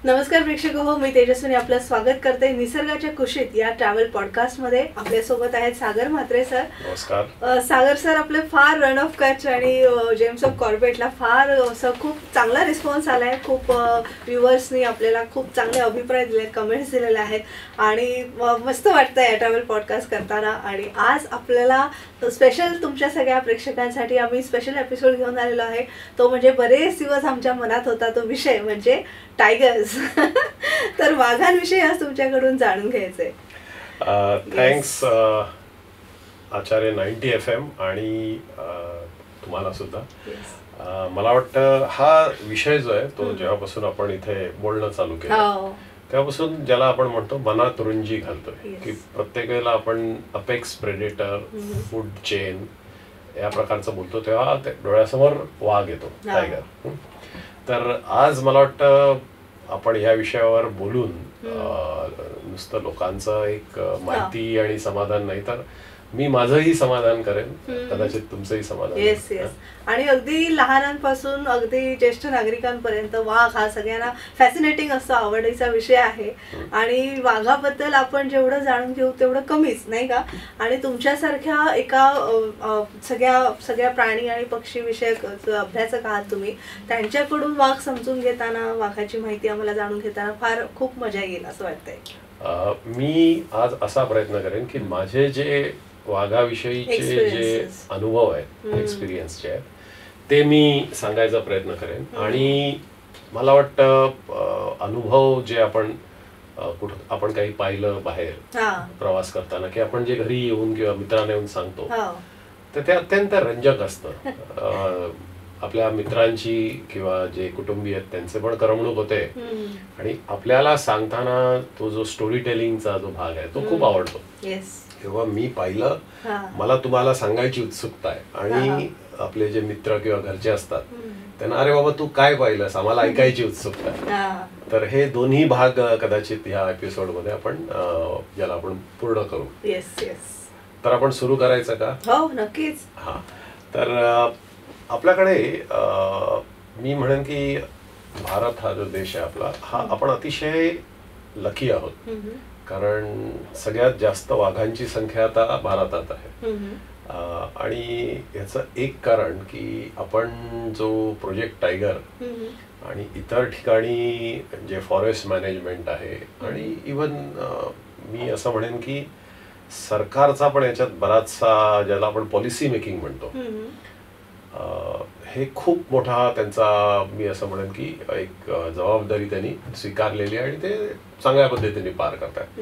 नमस्कार प्रेक्षक हो, मी तेजस्विनी आपलं स्वागत करते निसर्गाच्या कुशीत या ट्रॅव्हल पॉडकास्टमध्ये. आपल्यासोबत आहेत सागर म्हात्रे सर. नमस्कार. सागर सर आपले फार रन ऑफ कच आणि जेम्स ऑफ कॉर्बेटला फार असं खूप चांगला रिस्पॉन्स आला आहे. खूप व्ह्युअर्सनी आपल्याला खूप चांगले अभिप्राय दिले आहेत, कमेंट्स दिलेले आहेत आणि मस्त वाटतं या ट्रॅव्हल पॉडकास्ट करताना. आणि आज आपल्याला स्पेशल तुमच्या सगळ्या प्रेक्षकांसाठी आम्ही स्पेशल एपिसोड घेऊन आलेलो आहे. तो म्हणजे बरेच दिवस आमच्या मनात होता तो विषय म्हणजे टायगर्स. तर वाघांविषयी आज तुमच्याकडून जाणून घ्यायचंय. थँक्स आचार्य 90 FM आणि तुम्हाला सुद्धा. मला वाटतं हा विषय जो आहे तो जेव्हापासून आपण इथे बोलणं चालू केलं तेव्हापासून ज्याला आपण म्हणतो मनात रुंजी घालतोय की प्रत्येक वेळेला आपण अपेक्स प्रेडेटर, फूड चेन या प्रकारचं बोलतो तेव्हा डोळ्यासमोर वाघ येतो, टायगर. तर आज मला वाटतं आपण या विषयावर बोलून नुसतं लोकांचं एक माहिती आणि समाधान नाही तर मी माझंही समाधान करेन, कदाचित तुमचंही समाधान. Yes yes. आणि अगदी लहानांपासून अगदी ज्येष्ठ नागरिकांपर्यंत वाघ हा सगळ्यांना फॅसिनेटिंग असतो, आवडीचा विषय आहे. आणि वाघाबद्दल आपण जेवढं जाणून घेऊ तेवढं कमीच, नाही का? आणि तुमच्यासारख्या एका सगळ्या प्राणी आणि पक्षी विषयक अभ्यासक आहात तुम्ही, त्यांच्याकडून वाघ समजून घेताना, वाघाची माहिती आम्हाला जाणून घेताना फार खूप मजा येईल असं वाटतंय. मी आज असा प्रयत्न करेन की माझे जे वाघाविषयीचे जे अनुभव आहेत, एक्सपिरियन्स जे आहेत ते मी सांगायचा प्रयत्न करेन. आणि मला वाटतं अनुभव जे आपण आपण काही पाहिलं बाहेर प्रवास करताना की आपण जे घरी येऊन किंवा मित्रांना येऊन सांगतो तर ते अत्यंत रंजक असतं. आपल्या मित्रांची किंवा जे कुटुंबीय आहेत त्यांचे पण करमणूक होते आणि आपल्याला सांगताना तो जो स्टोरी टेलिंगचा जो भाग आहे तो खूप आवडतो. तेव्हा मी पाहिलं, मला तुम्हाला सांगायची उत्सुकता आहे. आणि आपले जे मित्र किंवा घरचे असतात त्यांना अरे बाबा तू काय पाहिलंस, आम्हाला ऐकायची उत्सुकता आहे. तर हे दोन्ही भाग कदाचित या एपिसोड मध्ये आपण ज्याला आपण पूर्ण करू. तर आपण सुरू करायचं का? हो नक्कीच. हा, तर आपल्याकडे मी म्हणेन की भारत हा जो देश आहे आपला, हा आपण अतिशय लकी आहोत. कारण सगळ्यात जास्त वाघांची संख्या आता भारतात आहे. आणि याचं एक कारण की आपण जो प्रोजेक्ट टायगर आणि इतर ठिकाणी जे फॉरेस्ट मॅनेजमेंट आहे आणि इवन मी असं म्हणेन की सरकारचा पण याच्यात बराचसा, ज्याला आपण पॉलिसी मेकिंग म्हणतो, हे खूप मोठा त्यांचा, मी असं म्हणेन की एक जबाबदारी त्यांनी स्वीकारलेली आहे आणि ते चांगल्या पद्धतीने पार करतात.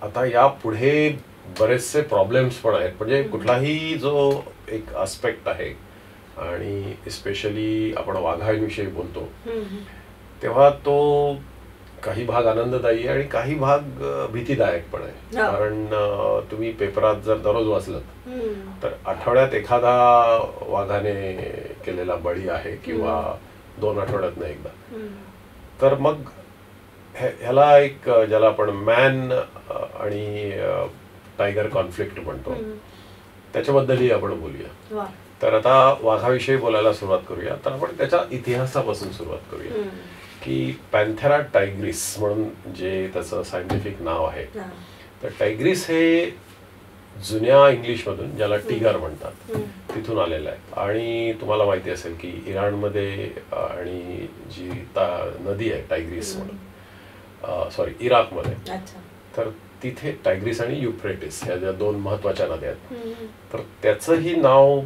आता या पुढे बरेचसे प्रॉब्लेम्स पण आहेत. म्हणजे कुठलाही जो एक आस्पेक्ट आहे आणि स्पेशली आपण वाघांविषयी बोलतो तेव्हा तो काही भाग आनंददायी आहे आणि काही भाग भीतीदायक पण आहे. कारण तुम्ही पेपरात जर दररोज वाचलं तर आठवड्यात एखादा वाघाने केलेला बळी आहे किंवा 2 आठवड्यातनं एकदा. तर मग ह्याला एक, ज्याला आपण मॅन आणि टायगर कॉन्फ्लिक्ट म्हणतो, त्याच्याबद्दलही आपण बोलूया. तर आता वाघाविषयी बोलायला सुरुवात करूया. तर आपण त्याच्या इतिहासापासून सुरुवात करूया की पॅन्थेरा टायग्रिस म्हणून जे त्याचं सायंटिफिक नाव आहे. तर टायग्रिस हे जुन्या इंग्लिशमधून, ज्याला टिगर म्हणतात, तिथून आलेलं आहे. आणि तुम्हाला माहिती असेल की इराणमध्ये आणि जी नदी आहे टायग्रिस म्हणून, सॉरी इराकमध्ये, तर तिथे टायग्रिस आणि युफ्रेटिस ह्या ज्या 2 महत्वाच्या नद्या आहेत, तर त्याचंही नाव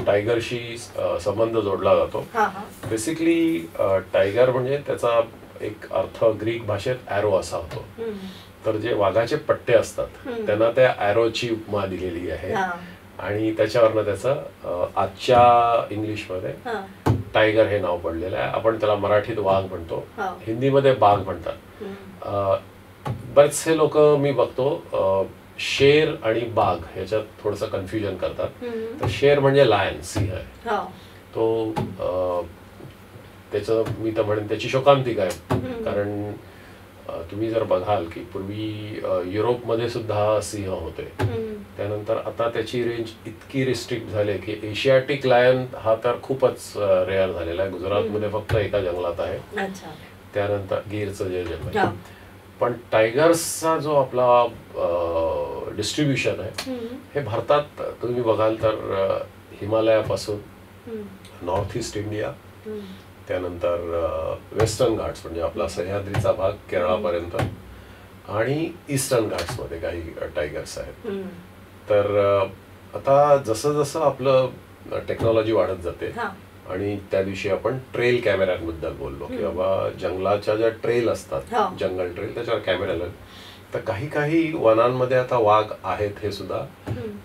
टायगरशी संबंध जोडला जातो. बेसिकली टायगर म्हणजे त्याचा एक अर्थ ग्रीक भाषेत ॲरो असा होतो. तर जे वाघाचे पट्टे असतात त्यांना त्या ॲरोची उपमा दिलेली आहे आणि त्याच्यावरनं त्याचं आजच्या इंग्लिशमध्ये टायगर हे नाव पडलेलं आहे. आपण त्याला मराठीत वाघ म्हणतो, हिंदीमध्ये बाघ म्हणतात. बरेचसे लोक मी बघतो शेर आणि बाघ ह्याच्यात थोडंसं कन्फ्युजन करतात. तर शेर म्हणजे लायन, सिंह आहे तो. त्याचं मी तर म्हणेन त्याची शोकांतिका आहे. कारण तुम्ही जर बघाल की पूर्वी युरोपमध्ये सुद्धा सिंह होते, त्यानंतर आता त्याची रेंज इतकी रिस्ट्रिक्ट झाली की एशियाटिक लायन हा तर खूपच रेअर झालेला आहे. गुजरातमध्ये फक्त एका जंगलात आहे. त्यानंतर गिरचं जे जंगल हा. पण टायगर्सचा जो आपला डिस्ट्रीब्युशन आहे हे भारतात तुम्ही बघाल तर हिमालयापासून नॉर्थ ईस्ट इंडिया, त्यानंतर वेस्टर्न घाट्स म्हणजे आपला सह्याद्रीचा भाग केरळापर्यंत, आणि ईस्टर्न घाट्समध्ये काही टायगर्स आहेत. तर आता जसं जसं आपलं टेक्नॉलॉजी वाढत जाते आणि त्या दिवशी आपण ट्रेल कॅमेऱ्यांबद्दल बोललो की बाबा जंगलाच्या ज्या ट्रेल असतात, जंगल ट्रेल, त्याच्यावर कॅमेरा लावले, तर काही काही वनांमध्ये आता वाघ आहेत हे सुद्धा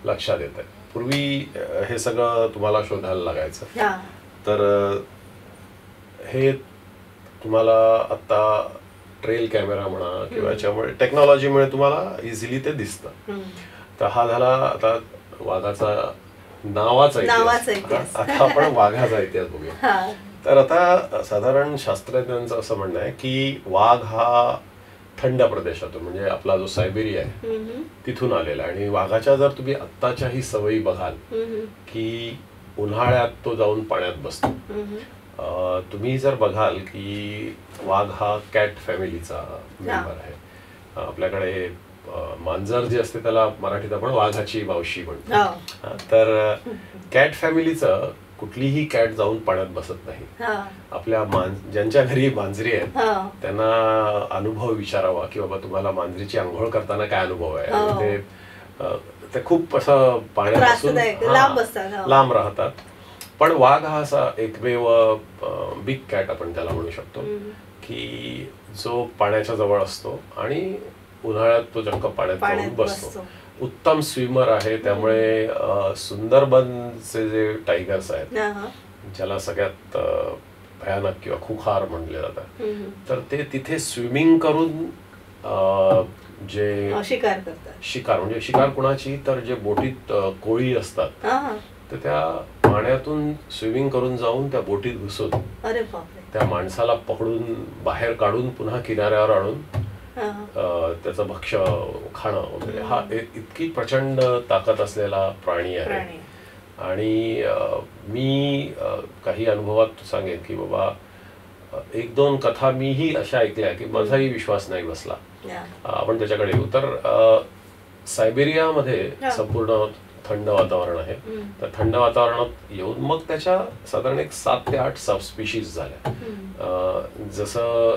लक्षात येत आहे. पूर्वी हे सगळं तुम्हाला शोधायला लागायचं, तर हे तुम्हाला आता ट्रेल कॅमेरा म्हणा किंवा याच्यामुळे टेक्नॉलॉजीमुळे तुम्हाला इझिली ते दिसतं. तर हा झाला आता वाघाचा नावाचा इतिहास. आता आपण वाघाचा इतिहास बघूया. तर आता साधारण शास्त्रज्ञांचं असं म्हणणं आहे की वाघ हा थंड प्रदेशातून म्हणजे आपला जो सायबेरिया आहे तिथून आलेला आहे. आणि वाघाच्या जर तुम्ही आत्ताच्याही सवयी बघाल की उन्हाळ्यात तो जाऊन पाण्यात बसतो. तुम्ही जर बघाल की वाघ हा कॅट फॅमिलीचा मेंबर आहे. आपल्याकडे मांजर जे असते त्याला मराठीत आपण वाघाची मावशी म्हणतो. तर कॅट फॅमिलीचं कुठलीही कॅट जाऊन पाण्यात बसत नाही. आपल्या ज्यांच्या घरी मांजरी आहेत त्यांना अनुभव विचारावा की बाबा तुम्हाला मांजरीची आंघोळ करताना काय अनुभव आहे. ते खूप असं पाण्यापासून लांब राहतात. पण वाघ हा असा एकमेव बिग कॅट आपण त्याला म्हणू शकतो की जो पाण्याच्या जवळ असतो आणि उन्हाळ्यात तो चक्क पाण्यात जाऊन बसतो. उत्तम स्विमर आहे. त्यामुळे सुंदरबनचे जे टायगर्स आहेत ज्याला सगळ्यात भयानक किंवा खुखार म्हणले जातात, तर ते तिथे स्विमिंग करून जे शिकार म्हणजे शिकार कुणाची, तर जे बोटीत कोळी असतात तर त्या पाण्यातून स्विमिंग करून जाऊन त्या बोटीत घुसून त्या माणसाला पकडून बाहेर काढून पुन्हा किनाऱ्यावर आणून त्याचं भक्ष्य खाणं वगैरे. हा इतकी प्रचंड ताकद असलेला प्राणी आहे. आणि मी काही अनुभवात सांगेन की बाबा एक दोन कथा मीही अशा ऐकल्या की माझाही विश्वास नाही बसला. आपण त्याच्याकडे येऊ. तर सायबेरियामध्ये संपूर्ण थंड वातावरण आहे. तर थंड वातावरणात येऊन मग त्याच्या साधारण एक 7 ते 8 सबस्पीशीज झाल्या. जसं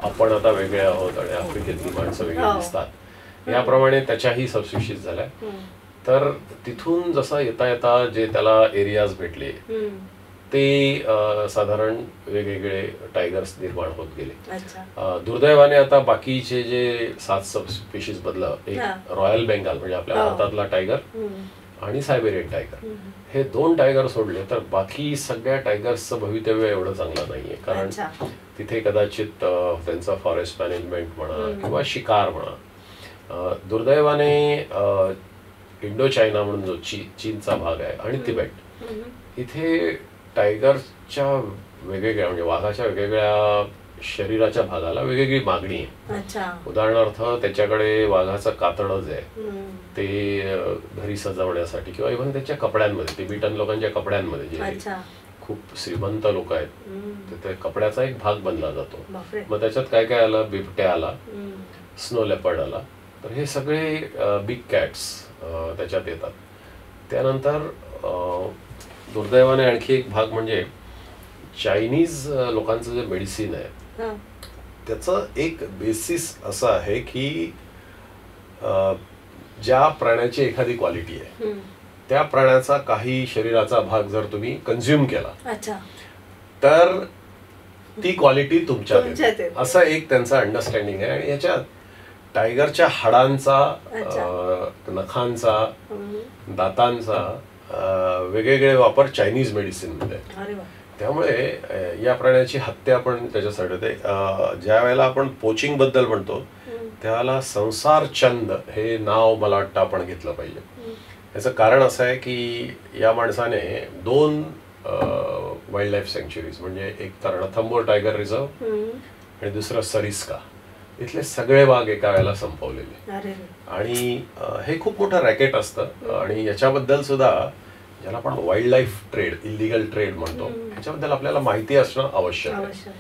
आपण आता वेगळे आहोत आणि आफ्रिकेतली माणसं वेगळी दिसतात याप्रमाणे त्याच्याही सबस्पीशीज झाल्या. तर तिथून जसं येता येता जे त्याला एरियाज भेटले ते साधारण वेगवेगळे टायगर्स निर्माण होत गेले. दुर्दैवाने आता बाकीचे जे 7 सबस्पीशीज बदल, एक रॉयल बेंगाल म्हणजे आपल्या भारतातला टायगर आणि सायबेरियन टायगर, हे 2 टायगर सोडले तर बाकी सगळ्या टायगर्सचं भवितव्य एवढं चांगलं नाहीये. कारण तिथे कदाचित त्यांचं फॉरेस्ट मॅनेजमेंट म्हणा किंवा शिकार म्हणा. दुर्दैवाने इंडो चायना म्हणून जो चीनचा भाग आहे आणि तिबेट, इथे टायगरच्या वेगवेगळ्या म्हणजे वाघाच्या वेगवेगळ्या शरीराच्या भागाला वेगवेगळी मागणी आहे. उदाहरणार्थ त्याच्याकडे वाघाचं कातडं जे आहे ते घरी सजवण्यासाठी किंवा इव्हन त्याच्या कपड्यांमध्ये, तिबेटन लोकांच्या कपड्यांमध्ये जे खूप श्रीमंत लोक आहेत तर त्या कपड्याचा एक भाग बनला जातो. मग त्याच्यात काय काय आलं, बिबट्या आला, स्नो लेपर्ड आला. तर हे सगळे बिग कॅट्स त्याच्यात येतात. त्यानंतर दुर्दैवाने आणखी एक भाग म्हणजे चायनीज लोकांचं जे मेडिसिन आहे त्याचं एक बेसिस असं आहे की ज्या प्राण्याची एखादी क्वालिटी आहे त्या प्राण्याचा काही शरीराचा भाग जर तुम्ही कन्झ्युम केला तर ती क्वालिटी तुमच्यात असं एक त्यांचा अंडरस्टँडिंग आहे. आणि याच्यात टायगरच्या हाडांचा, नखांचा, दातांचा वेगवेगळे वापर चायनीज मेडिसिन मध्ये. त्यामुळे या प्राण्याची हत्या पण त्याच्यासाठी होते. ज्या वेळेला आपण पोचिंग बद्दल म्हणतो त्यावेळेला संसार चंद हे नाव मला वाटतं आपण घेतलं पाहिजे. याचं कारण असं आहे की या माणसाने 2 वाईल्ड लाईफ सँक्च्युरीज म्हणजे एक तर रणथंबोर टायगर रिझर्व आणि दुसरं सरिस्का, इथले सगळे वाघ एका वेळेला संपवलेले. आणि हे खूप मोठं रॅकेट असतं. आणि याच्याबद्दल सुद्धा ज्याला आपण wild life trade, illegal trade म्हणतो, ह्याच्याबद्दल आपल्याला माहिती असणं आवश्यक आहे.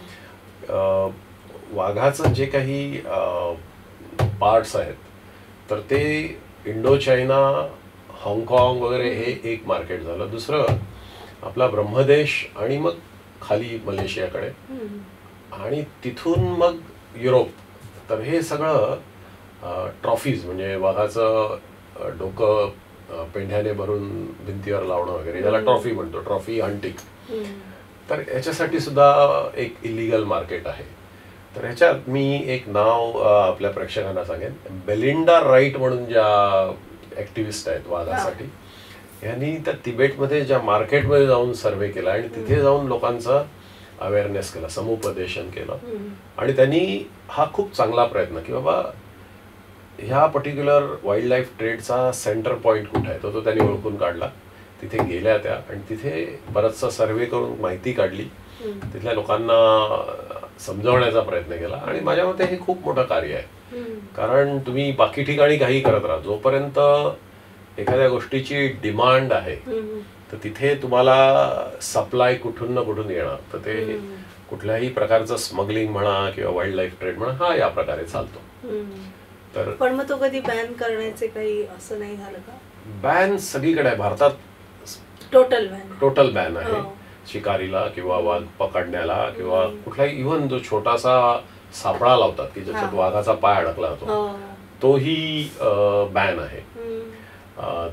वाघाचं जे काही पार्ट्स आहेत तर ते इंडो चायना, हाँगकाँग वगैरे हे एक मार्केट झालं. दुसरं आपला ब्रह्मदेश आणि मग खाली मलेशियाकडे आणि तिथून मग युरोप. तर हे सगळं ट्रॉफीज म्हणजे वाघाचं डोकं पेंढ्याने भरून भिंतीवर लावणं वगैरे याला ट्रॉफी म्हणतो, ट्रॉफी हंटिंग. तर याच्यासाठी सुद्धा एक इलिगल मार्केट आहे. तर ह्याच्यात मी एक नाव आपल्या प्रेक्षकांना सांगेन. बेलिंडा राईट म्हणून ज्या ऍक्टिव्हिस्ट आहेत वाघासाठी, यांनी त्या तिबेटमध्ये ज्या मार्केटमध्ये जाऊन सर्वे केला आणि तिथे जाऊन लोकांचा अवेअरनेस केला, समुपदेशन केलं. आणि त्यांनी हा खूप चांगला प्रयत्न की बाबा ह्या पर्टिक्युलर वाईल्ड लाईफ ट्रेडचा सेंटर पॉईंट कुठे आहे तो त्यांनी ओळखून काढला. तिथे गेल्या त्या आणि तिथे बराचसा सर्वे करून माहिती काढली, तिथल्या लोकांना समजावण्याचा प्रयत्न केला. आणि माझ्या मते हे खूप मोठं कार्य आहे. कारण तुम्ही बाकी ठिकाणी काही करत राहा, जोपर्यंत एखाद्या गोष्टीची डिमांड आहे तर तिथे तुम्हाला सप्लाय कुठून ना कुठून येणार. तर ते कुठल्याही प्रकारचं स्मगलिंग म्हणा किंवा वाईल्ड लाईफ ट्रेड म्हणा हा या प्रकारे चालतो. तर पण मग तो कधी बॅन करण्याचे काही असं नाही झालं का? बॅन सगळीकडे आहे भारतात. टोटल बॅन आहे शिकारीला किंवा वाघ पकडण्याला किंवा कुठलाही. इव्हन जो छोटासा सापळा लावतात की ज्याच्यात वाघाचा पाय अडकला होतो तोही बॅन आहे.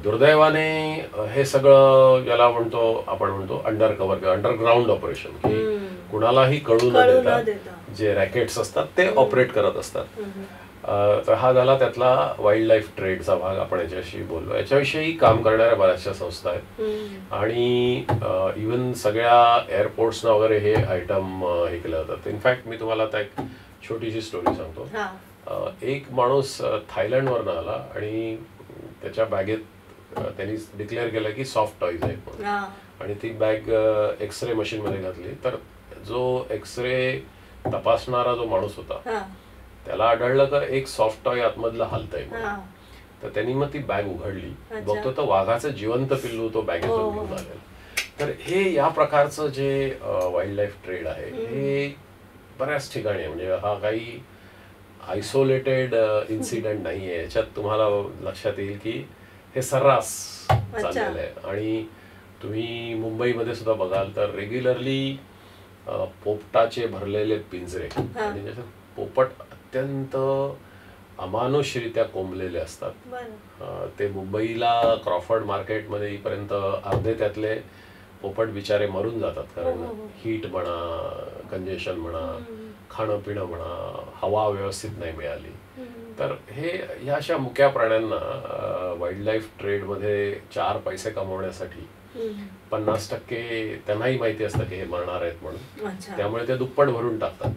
दुर्दैवाने हे सगळं ज्याला आपण म्हणतो अंडर कव्हर किंवा अंडरग्राऊंड ऑपरेशन, की कुणालाही कळू न देता जे रॅकेट्स असतात ते ऑपरेट करत असतात. तर हा झाला त्यातला वाईल्ड लाईफ ट्रेडचा भाग. आपण याच्याशी बोललो. याच्याविषयी काम करणाऱ्या बऱ्याचशा संस्था आहेत आणि इव्हन सगळ्या एअरपोर्ट्सना वगैरे हे आयटम हे केलं जातात. इनफॅक्ट मी तुम्हाला आता एक छोटीशी स्टोरी सांगतो. एक माणूस थायलंडवरनं आला आणि त्याच्या बॅगेत त्यांनी डिक्लेअर केलं की सॉफ्ट टॉईज आहेत म्हणून. आणि ती बॅग एक्सरे मशीन मध्ये घातली. तर जो एक्सरे तपासणारा जो माणूस होता त्याला आढळलं का एक सॉफ्ट टॉय आतमधलं हलतंय. तर त्यांनी मग ती बॅग उघडली, बघतो तर वाघाचं जिवंत पिल्लू तो बॅगेतून घेऊन आलेलं. तर हे या प्रकारचं जे वाईल्ड लाईफ ट्रेड आहे हे बऱ्याच ठिकाणी आहे. म्हणजे हा काही आयसोलेटेड इन्सिडेंट नाहीये. याच्यात तुम्हाला लक्षात येईल की हे सर्रास चाललेलं आहे. आणि तुम्ही मुंबईमध्ये सुद्धा बघाल तर रेग्युलरली पोपटाचे भरलेले पिंजरे आणि ज्याच्यात पोपट अत्यंत अमानुषरित्या कोंबलेले असतात. ते मुंबईला क्रॉफर्ड मार्केटमध्ये येईपर्यंत अर्धे त्यातले पोपट बिचारे मरून जातात. कारण हीट म्हणा, कंजेशन म्हणा, खाणं पिणं म्हणा, हवा व्यवस्थित नाही मिळाली. तर हे ह्या अशा मुक्या प्राण्यांना वाईल्ड लाईफ ट्रेडमध्ये 4 पैसे कमवण्यासाठी 50% त्यांनाही माहिती असतं की हे मरणार आहेत म्हणून, त्यामुळे ते दुप्पट भरून टाकतात.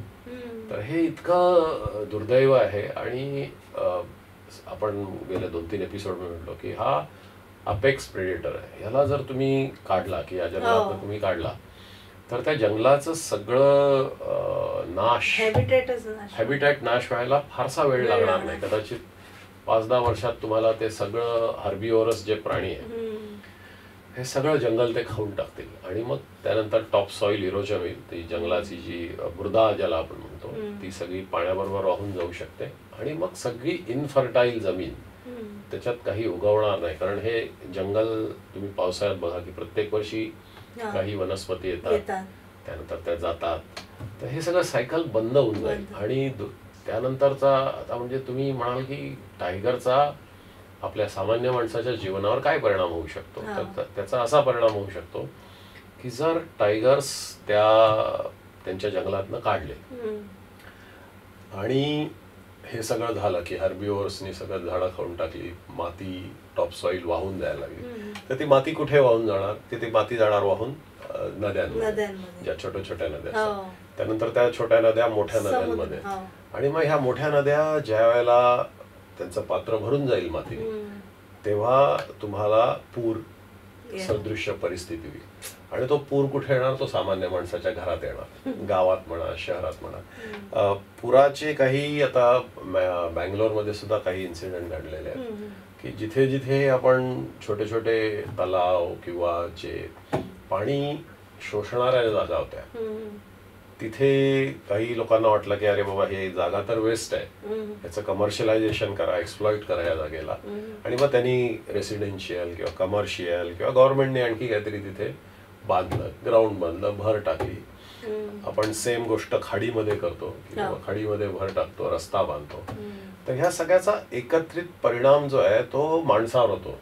तर हे इतकं दुर्दैव आहे. आणि आपण गेल्या 2-3 एपिसोड म्हटलो की हा अपेक्स प्रेडेटर आहे. ह्याला जर तुम्ही काढला की या जंगलात तुम्ही काढला तर त्या जंगलाचं सगळं हॅबिटॅट नाश व्हायला फारसा वेळ लागणार नाही. कदाचित 5-10 वर्षात तुम्हाला ते सगळं हर्बिओरस जे प्राणी आहे हे सगळं जंगल ते खाऊन टाकतील. आणि मग त्यानंतर टॉप सॉइल इरोजन होईल. ती जंगलाची जी मृदा ज्याला आपण म्हणतो ती सगळी पाण्याबरोबर वाहून जाऊ शकते. आणि मग सगळी इनफर्टाईल जमीन, त्याच्यात काही उगवणार नाही. कारण हे जंगल तुम्ही पावसाळ्यात बघा की प्रत्येक वर्षी काही वनस्पती येतात, त्यानंतर त्या जातात. तर हे सगळं सायकल बंद होऊन जाईल. आणि त्यानंतरचा आता म्हणजे तुम्ही म्हणाल की टायगरचा आपल्या सामान्य माणसाच्या जीवनावर काय परिणाम होऊ शकतो. तर त्याचा असा परिणाम होऊ शकतो की जर टायगर्स त्यांच्या जंगलातनं काढले आणि हे सगळं झालं की हर्बिओर्सनी सगळं झाडं खाऊन टाकली, माती टॉप सॉइल वाहून जायला लागली, तर ती माती कुठे वाहून जाणार? ती माती जाणार वाहून नद्यांमध्ये, ज्या छोट्या छोट्या नद्या असतात. त्यानंतर त्या छोट्या नद्या मोठ्या नद्यांमध्ये. आणि मग ह्या मोठ्या नद्या ज्या वेळेला त्यांचं पात्र भरून जाईल माती, तेव्हा तुम्हाला पूर सदृश्य परिस्थिती होईल. आणि तो पूर कुठे येणार? तो सामान्य माणसाच्या घरात येणार, गावात म्हणा, शहरात म्हणा. पुराचे काही आता बँगलोरमध्ये सुद्धा काही इन्सिडेंट घडलेले आहेत की जिथे जिथे आपण छोटे छोटे तलाव किंवा जे पाणी शोषणाऱ्या जागा होत्या तिथे काही लोकांना वाटलं की अरे बाबा हे जागा तर वेस्ट आहे, याचं कमर्शियलायझेशन करा, एक्सप्लॉइट करा या जागेला, आणि मग त्यांनी रेसिडेन्शियल किंवा कमर्शियल किंवा गव्हर्नमेंटने आणखी काहीतरी तिथे बांधलं, ग्राउंड बांधलं, भर टाकली. आपण सेम गोष्ट खाडीमध्ये करतो किंवा खाडीमध्ये भर टाकतो, रस्ता बांधतो. तर ह्या सगळ्याचा एकत्रित परिणाम जो आहे तो माणसावर होतो.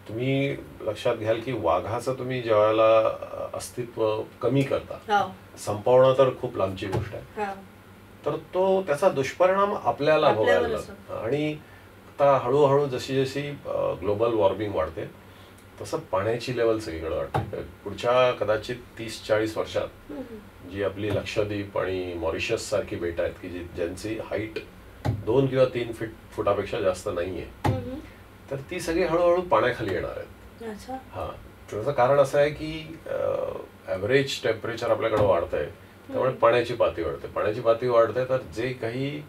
तुम्ही लक्षात घ्याल की वाघाचं तुम्ही ज्यावेळेला अस्तित्व कमी करता, संपवणं तर खूप लांबची गोष्ट आहे, तर तो त्याचा दुष्परिणाम आपल्याला भोगायला लागतो. आणि आता हळूहळू जशी जशी ग्लोबल वॉर्मिंग वाढते तसं पाण्याची लेवल सगळीकडे वाढते. पुढच्या कदाचित 30-40 वर्षात जी आपली लक्षद्वीप आणि मॉरिशस सारखी बेट आहेत की ज्यांची हाईट 2 किंवा 3 फुटापेक्षा जास्त नाहीये, तर ती सगळी हळूहळू पाण्याखाली येणार आहेत. हा, त्याचं कारण असं आहे की ॲव्हरेज टेम्परेचर आपल्याकडे वाढतंय, त्यामुळे पाण्याची पातळी वाढते. पाण्याची पातळी वाढते तर जे काही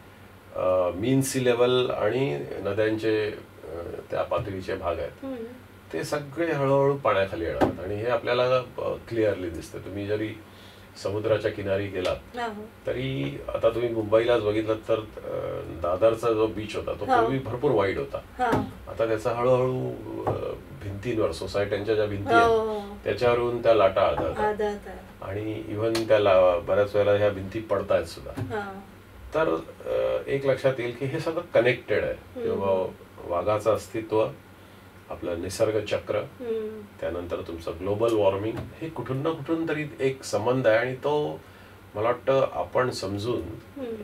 मीन सी लेवल आणि नद्यांचे त्या पातळीचे भाग आहेत ते सगळे हळूहळू पाण्याखाली येणार. आणि हे आपल्याला क्लिअरली दिसतं. तुम्ही जरी समुद्राच्या किनारी गेलात तरी आता तुम्ही मुंबईलाच बघितलं तर दादरचा जो बीच होता तो पूर्वी भरपूर वाईड होता. आता त्याचा हळूहळू भिंतींवर, सोसायट्यांच्या ज्या भिंती आहेत त्याच्यावरून त्या लाटा आढळतात, आणि इव्हन त्याला बऱ्याच वेळेला ह्या भिंती पडतायत सुद्धा. तर एक लक्षात येईल की हे सगळं कनेक्टेड आहे. किंवा वाघाचं अस्तित्व, आपलं निसर्ग चक्र, त्यानंतर तुमचं ग्लोबल वॉर्मिंग, हे कुठून ना कुठून तरी एक संबंध आहे. आणि तो मला वाटतं आपण समजून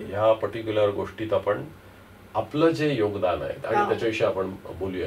ह्या पर्टिक्युलर गोष्टीत आपण आपलं जे योगदान आहे आणि त्याच्याविषयी आपण बोलूया.